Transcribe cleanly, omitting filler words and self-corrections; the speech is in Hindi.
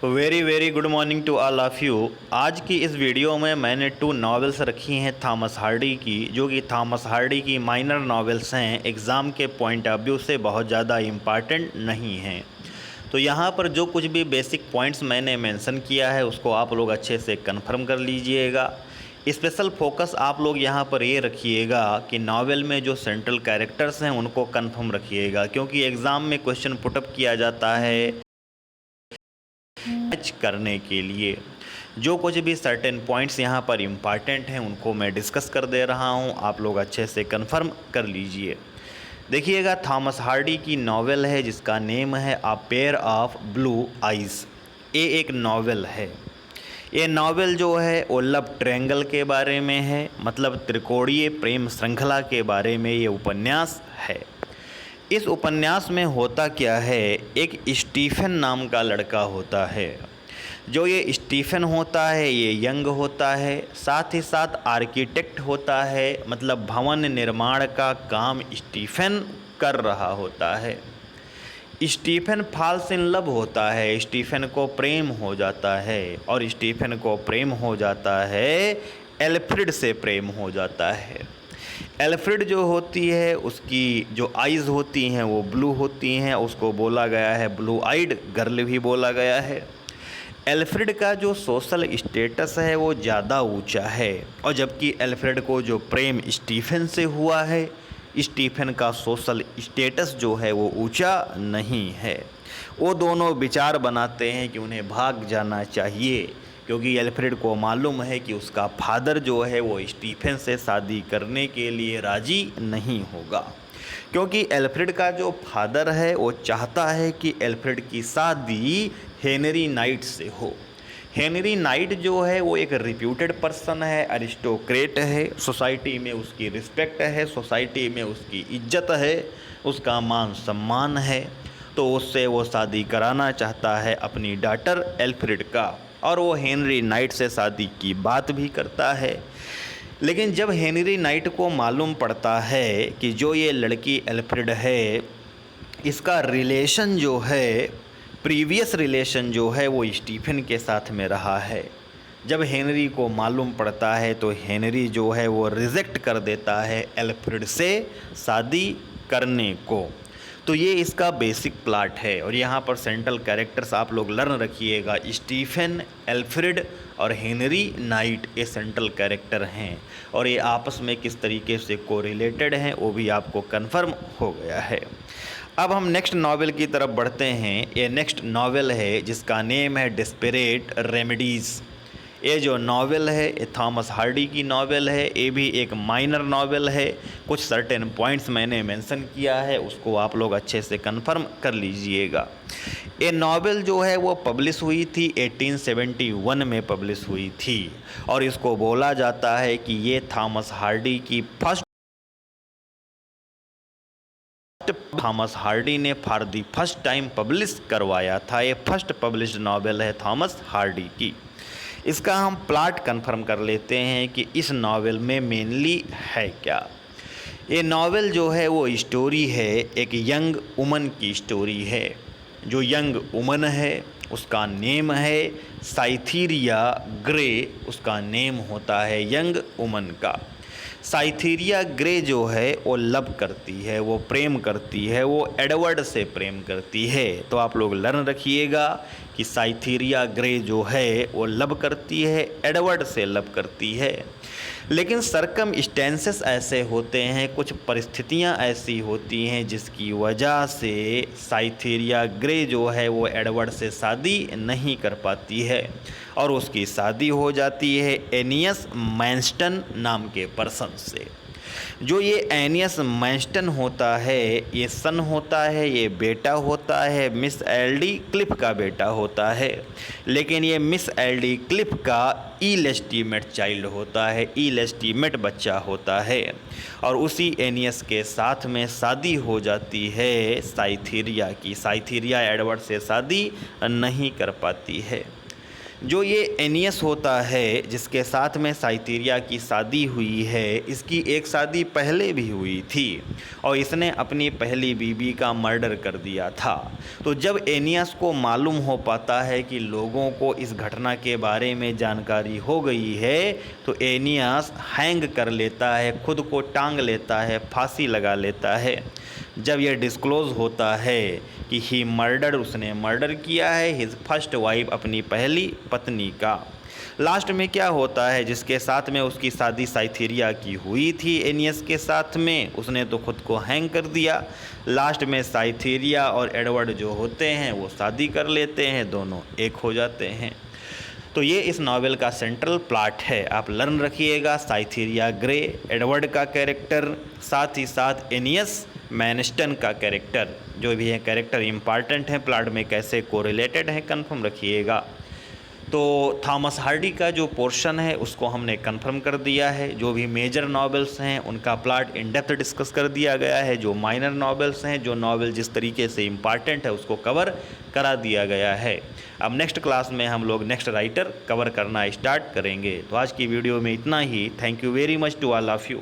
Very very good morning to all of you. आज की इस वीडियो में मैंने 2 नॉवेल्स रखी हैं थॉमस हार्डी की, जो कि थॉमस हार्डी की माइनर नॉवेल्स हैं, एग्ज़ाम के पॉइंट ऑफ व्यू से बहुत ज़्यादा इम्पॉर्टेंट नहीं हैं। तो यहाँ पर जो कुछ भी बेसिक पॉइंट्स मैंने मेंशन किया है उसको आप लोग अच्छे से कंफर्म कर लीजिएगा। स्पेशल फोकस आप लोग यहाँ पर ये रखिएगा कि नावल में जो सेंट्रल कैरेक्टर्स हैं उनको कंफर्म रखिएगा, क्योंकि एग्ज़ाम में क्वेश्चन पुटअप किया जाता है मैच करने के लिए। जो कुछ भी सर्टेन पॉइंट्स यहाँ पर इम्पॉर्टेंट हैं उनको मैं डिस्कस कर दे रहा हूँ, आप लोग अच्छे से कंफर्म कर लीजिए। देखिएगा, थॉमस हार्डी की नावल है जिसका नेम है a pair of blue eyes. ये एक नावल है। ये नावल जो है वो लव ट्रायंगल के बारे में है, मतलब त्रिकोणीय प्रेम श्रृंखला के बारे में ये उपन्यास है। इस उपन्यास में होता क्या है, एक स्टीफन नाम का लड़का होता है। जो ये स्टीफन होता है ये यंग होता है, साथ ही साथ आर्किटेक्ट होता है, मतलब भवन निर्माण का काम स्टीफन कर रहा होता है। स्टीफन फॉल्स इन लव होता है, स्टीफन को प्रेम हो जाता है, और स्टीफन को प्रेम हो जाता है एल्फ्रेड से प्रेम हो जाता है। एल्फ्रेड जो होती है उसकी जो आइज़ होती हैं वो ब्लू होती हैं, उसको बोला गया है ब्लू आइड गर्ल भी बोला गया है। एल्फ्रेड का जो सोशल स्टेटस है वो ज़्यादा ऊंचा है, और जबकि एल्फ्रेड को जो प्रेम स्टीफन से हुआ है, स्टीफन का सोशल स्टेटस जो है वो ऊंचा नहीं है। वो दोनों विचार बनाते हैं कि उन्हें भाग जाना चाहिए, क्योंकि एल्फ्रेड को मालूम है कि उसका फादर जो है वो स्टीफन से शादी करने के लिए राज़ी नहीं होगा, क्योंकि एल्फ्रेड का जो फादर है वो चाहता है कि एल्फ्रेड की शादी हेनरी नाइट से हो। हेनरी नाइट जो है वो एक रिप्यूटेड पर्सन है, अरिस्टोक्रेट है, सोसाइटी में उसकी रिस्पेक्ट है, सोसाइटी में उसकी इज्जत है, उसका मान सम्मान है। तो उससे वो शादी कराना चाहता है अपनी डॉटर एल्फ्रेड का, और वो हेनरी नाइट से शादी की बात भी करता है। लेकिन जब हेनरी नाइट को मालूम पड़ता है कि जो ये लड़की एल्फ्रेड है इसका रिलेशन जो है, प्रीवियस रिलेशन जो है वो स्टीफन के साथ में रहा है, जब हेनरी को मालूम पड़ता है तो हेनरी जो है वो रिजेक्ट कर देता है एल्फ्रेड से शादी करने को। तो ये इसका बेसिक प्लॉट है, और यहाँ पर सेंट्रल कैरेक्टर्स आप लोग लर्न रखिएगा। स्टीफन, एल्फ्रेड और हेनरी नाइट ये सेंट्रल कैरेक्टर हैं, और ये आपस में किस तरीके से कोरिलेटेड हैं वो भी आपको कंफर्म हो गया है। अब हम नेक्स्ट नावल की तरफ बढ़ते हैं। ये नेक्स्ट नावल है जिसका नेम है डेस्परेट रेमेडीज़। ये जो नावल है ये थॉमस हार्डी की नावल है, ये भी एक माइनर नावल है। कुछ सर्टेन पॉइंट्स मैंने मेंशन किया है, उसको आप लोग अच्छे से कंफर्म कर लीजिएगा। ये नावल जो है वो पब्लिश हुई थी 1871 में पब्लिश हुई थी, और इसको बोला जाता है कि ये थॉमस हार्डी की थॉमस हार्डी ने for the first time publish करवाया था। ये फर्स्ट पब्लिश्ड नावल है थॉमस हार्डी की। इसका हम प्लॉट कंफर्म कर लेते हैं कि इस नावल में मेनली है क्या। ये नावल जो है वो स्टोरी है, एक यंग वुमन की स्टोरी है। जो यंग वुमन है उसका नेम है साइथीरिया ग्रे, उसका नेम होता है यंग वुमन का। साइथीरिया ग्रे जो है वो लव करती है, वो प्रेम करती है, वो एडवर्ड से प्रेम करती है। तो आप लोग लर्न रखिएगा कि साइथीरिया ग्रे जो है वो लव करती है, एडवर्ड से लव करती है। लेकिन सरकमस्टेंसेस ऐसे होते हैं, कुछ परिस्थितियां ऐसी होती हैं जिसकी वजह से साइथीरिया ग्रे जो है वो एडवर्ड से शादी नहीं कर पाती है, और उसकी शादी हो जाती है एनियस मैन्स्टन नाम के पर्सन से। जो ये एनियस मैन्स्टन होता है ये सन होता है, ये बेटा होता है मिस एल्डी क्लिफ का बेटा होता है। लेकिन ये मिस एल्डी क्लिफ का इलेस्टीमेट चाइल्ड होता है, इलेस्टीमेट बच्चा होता है, और उसी एनियस के साथ में शादी हो जाती है साइथीरिया की। साइथीरिया एडवर्ड से शादी नहीं कर पाती है। जो ये एनियस होता है जिसके साथ में साइथीरिया की शादी हुई है, इसकी एक शादी पहले भी हुई थी और इसने अपनी पहली बीवी का मर्डर कर दिया था। तो जब एनियस को मालूम हो पाता है कि लोगों को इस घटना के बारे में जानकारी हो गई है, तो एनियस हैंग कर लेता है, खुद को टांग लेता है, फांसी लगा लेता है। जब यह डिस्क्लोज़ होता है कि उसने मर्डर किया है हिज फर्स्ट वाइफ, अपनी पहली पत्नी का। लास्ट में क्या होता है, जिसके साथ में उसकी शादी साइथीरिया की हुई थी एनियस के साथ में, उसने तो खुद को हैंग कर दिया। लास्ट में साइथीरिया और एडवर्ड जो होते हैं वो शादी कर लेते हैं, दोनों एक हो जाते हैं। तो ये इस नावल का सेंट्रल प्लॉट है, आप लर्न रखिएगा। साइथीरिया ग्रे एडवर्ड का कैरेक्टर, साथ ही साथ एनियस मैनस्टन का कैरेक्टर, जो भी है कैरेक्टर इंपॉर्टेंट है, प्लॉट में कैसे कोरिलेटेड है कंफर्म रखिएगा। तो थॉमस हार्डी का जो पोर्शन है उसको हमने कंफर्म कर दिया है। जो भी मेजर नॉवेल्स हैं उनका प्लॉट इन डेप्थ डिस्कस कर दिया गया है। जो माइनर नॉवेल्स हैं, जो नॉवेल जिस तरीके से इम्पॉर्टेंट है उसको कवर करा दिया गया है। अब नेक्स्ट क्लास में हम लोग नेक्स्ट राइटर कवर करना स्टार्ट करेंगे। तो आज की वीडियो में इतना ही। Thank you very much to all of you.